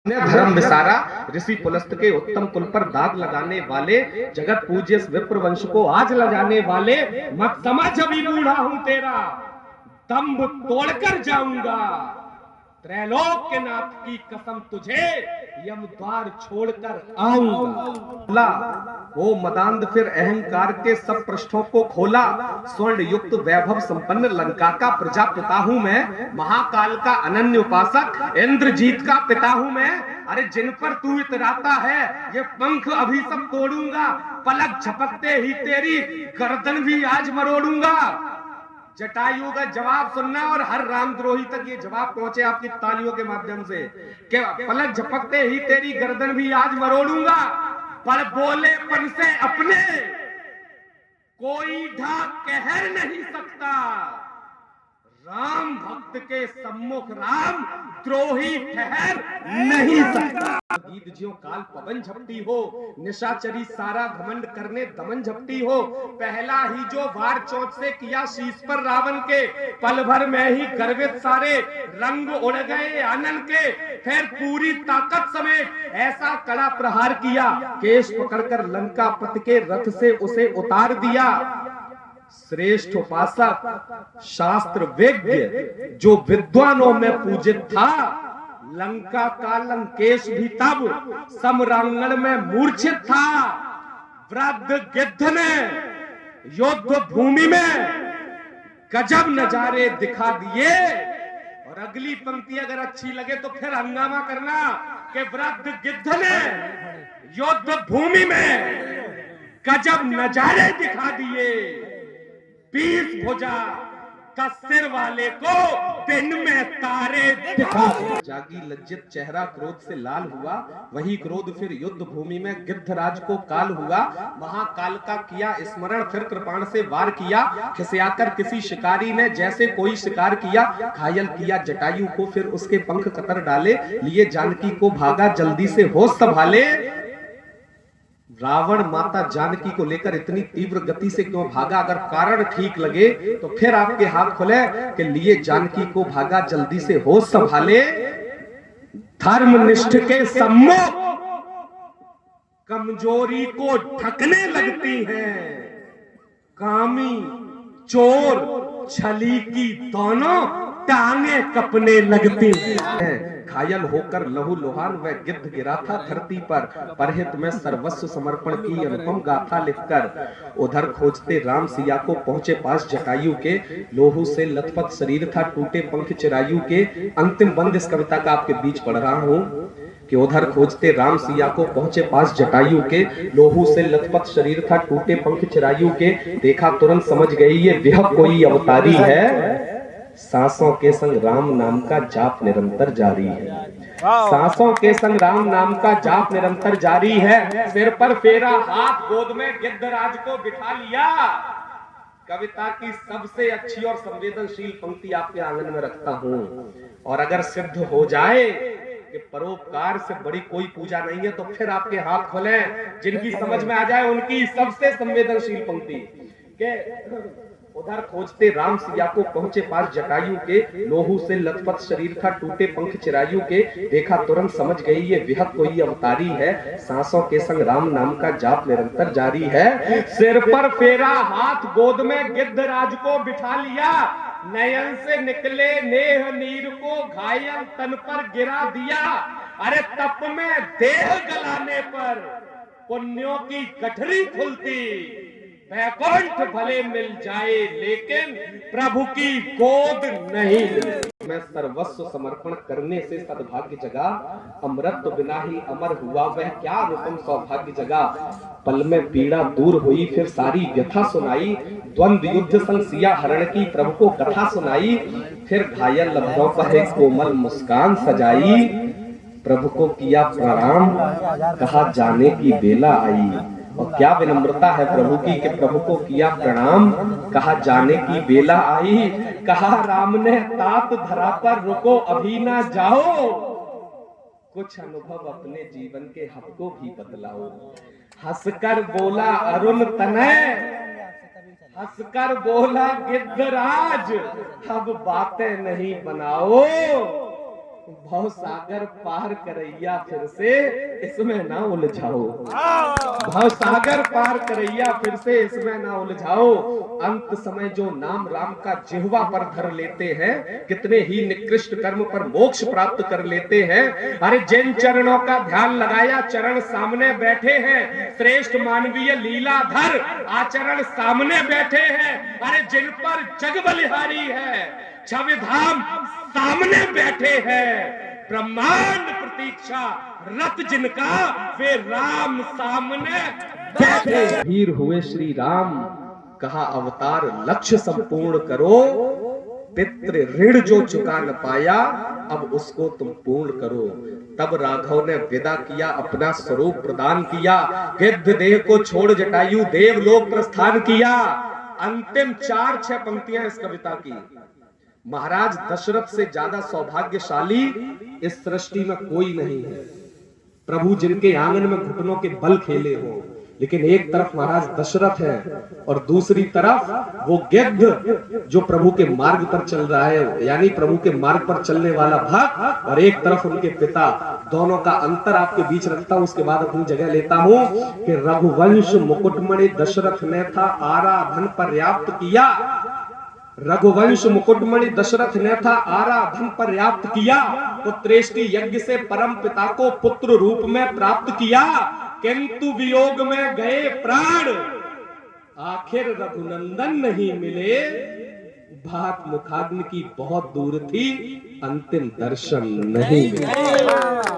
धर्म विसारा ऋषि पुलस्त के उत्तम कुल पर दाग लगाने वाले, जगत पूज्य विप्र वंश को आज लगाने वाले, मत समझ अभी बूढ़ा हूं तेरा, दंभ तोड़कर जाऊंगा। त्रैलोक के नाथ की कसम तुझे यम द्वार छोड़कर आऊंगा। वो मदांध फिर अहंकार के सब पृष्ठों को खोला, स्वर्ण युक्त वैभव संपन्न लंका का प्रजापिता हूं मैं, महाकाल का अनन्य उपासक इंद्रजीत का पिता हूं मैं। अरे जिन पर तू इतराता है ये पंख अभी सब तोड़ूंगा, पलक झपकते ही तेरी गर्दन भी आज मरोड़ूंगा। जटायु का जवाब सुनना और हर रामद्रोही तक ये जवाब पहुंचे आपकी तालियों के माध्यम से कि पलक झपकते ही तेरी गर्दन भी आज मरोड़ूंगा। पर बोलेपन से अपने कोई ढाक कहर नहीं सकता, राम भक्त के सम्मुख राम द्रोही ठहर नहीं सकता। गीत ज्यों काल पवन झपटी हो, निशाचरी सारा घमंड करने दमन झपटी हो। पहला ही जो वार चोट से किया शीश पर रावण के, पल भर में ही गर्वित सारे रंग उड़ गए आनंद के। फिर पूरी ताकत समेत ऐसा कड़ा प्रहार किया, केश पकड़कर लंका पति के रथ से उसे उतार दिया। श्रेष्ठ उपासक शास्त्र विज्ञ जो विद्वानों में पूजित था, लंका का लंकेश भी तब समरांगण में मूर्छित था। वृद्ध गिद्ध ने युद्ध भूमि में गजब नजारे दिखा दिए। और अगली पंक्ति अगर अच्छी लगे तो फिर हंगामा करना कि वृद्ध गिद्ध ने युद्ध भूमि में गजब नजारे दिखा दिए। 20 भुजा का सिर वाले को दिन में तारे दिखा। जागी लज्जित चेहरा क्रोध से लाल हुआ, वही क्रोध फिर युद्ध भूमि में गिद्धराज को काल हुआ। महाकाल का किया स्मरण फिर कृपाण से वार किया, खिसियाकर किसी शिकारी ने जैसे कोई शिकार किया। घायल किया जटायु को फिर उसके पंख कतर डाले, लिए जानकी को भागा जल्दी से होश संभाले। रावण माता जानकी को लेकर इतनी तीव्र गति से क्यों भागा? अगर कारण ठीक लगे तो फिर आपके हाथ खुले कि लिए जानकी को भागा जल्दी से होश संभाले। धर्मनिष्ठ के सम्मुख कमजोरी को ढकने लगती हैं, कामी चोर छली की दोनों टांगे कपने लगती हैं। घायल होकर लहू लोहान वह गिद्ध गिरा था धरती पर, परहित में सर्वस्व समर्पण की अनुपम गाथा लिखकर। उधर खोजते राम सिया को पहुंचे पास जटायु के, लोहू से लथपथ शरीर था टूटे पंख चिरायु के। अंतिम बंद इस कविता का आपके बीच पढ़ रहा हूं कि उधर खोजते राम सिया को पहुंचे पास जटायु के, लोहू से लथपथ शरीर था टूटे पंख चिरायु के। देखा तुरंत समझ गई ये विहग कोई अवतारी है, सांसों के संग राम नाम का जाप निरंतर जारी है। सांसों के संग राम नाम का जाप निरंतर जारी है। सिर पर फेरा हाथ गोद में गिद्धराज को बिठा लिया। कविता की सबसे अच्छी और संवेदनशील पंक्ति आपके आंगन में रखता हूं, और अगर सिद्ध हो जाए कि परोपकार से बड़ी कोई पूजा नहीं है तो फिर आपके हाथ खोले जिनकी समझ में आ जाए उनकी सबसे संवेदनशील पंक्ति के। उधर खोजते राम सिया को पहुंचे पास जटायु के, लोहू से लथपथ शरीर था टूटे पंख चिरायु के। देखा तुरंत समझ गई ये विहग कोई अवतारी है, सांसों के संग राम नाम का जाप निरंतर जारी है। सिर पर फेरा हाथ गोद में गिद्धराज को बिठा लिया, नयन से निकले नेह नीर को घायल तन पर गिरा दिया। अरे तप में देह गलाने पर पुण्यों की गठरी खुलती, वैकुंठ भले मिल जाए लेकिन प्रभु की गोद नहीं। मैं सर्वस्व समर्पण करने से सद्भाग्य जगा, अमृत तो बिना ही अमर हुआ वह क्या अनुपम सौभाग्य जगा। पल में पीड़ा दूर हुई फिर सारी व्यथा सुनाई, द्वंद युद्ध संग सिया हरण की प्रभु को कथा सुनाई। फिर घायल लब्धों पर एक कोमल मुस्कान सजाई, प्रभु को किया प्रणाम कहा जाने की बेला आई। और क्या विनम्रता है प्रभु की कि प्रभु को किया प्रणाम कहा जाने की बेला आई। कहा राम ने तात धरा पर रुको अभी ना जाओ, कुछ अनुभव अपने जीवन के हमको भी बतलाओ। हंसकर बोला अरुण तनय, हंसकर बोला गिद्धराज, अब बातें नहीं बनाओ, भव सागर पार करैया फिर से इसमें ना उलझाओ। भव सागर पार करैया फिर से इसमें ना उलझाओ। अंत समय जो नाम राम का जिह्वा पर धर लेते हैं, कितने ही निकृष्ट कर्म पर मोक्ष प्राप्त कर लेते हैं। अरे जिन चरणों का ध्यान लगाया, चरण सामने बैठे हैं। श्रेष्ठ मानवीय लीलाधर आचरण सामने बैठे हैं। अरे जिन पर जग बलिहारी है, छवि धाम सामने बैठे हैं। ब्रह्मांड प्रतीक्षा रत जिनका, वे राम सामने बैठे। वीर हुए श्री राम, कहा अवतार लक्ष्य संपूर्ण करो। पितृ ऋण जो चुका न पाया, अब उसको तुम पूर्ण करो। तब राघव ने विदा किया, अपना स्वरूप प्रदान किया। गिद्ध देह को छोड़ जटायु देवलोक प्रस्थान किया। अंतिम 4-6 पंक्तियां इस कविता की। महाराज दशरथ से ज्यादा सौभाग्यशाली इस सृष्टि में कोई नहीं है। प्रभु जिनके आंगन में घुटनों के बल खेले हो, लेकिन एक तरफ महाराज दशरथ है और दूसरी तरफ वो गिद्ध जो प्रभु के मार्ग पर चल रहा है, यानी प्रभु के मार्ग पर चलने वाला भक्त, और एक तरफ उनके पिता। दोनों का अंतर आपके बीच रखता हूं, उसके बाद अपनी जगह लेता हूं कि रघुवंश मुकुटमणि दशरथ ने था आराधन पर्याप्त किया। रघुवंश मुकुटमणि दशरथ ने था आराधन पर्याप्त किया। पुत्रेष्टि यज्ञ से परम पिता को पुत्र रूप में प्राप्त किया, किंतु वियोग में गए प्राण। आखिर रघुनंदन नहीं मिले, बात मुखाग्नि की बहुत दूर थी, अंतिम दर्शन नहीं मिले।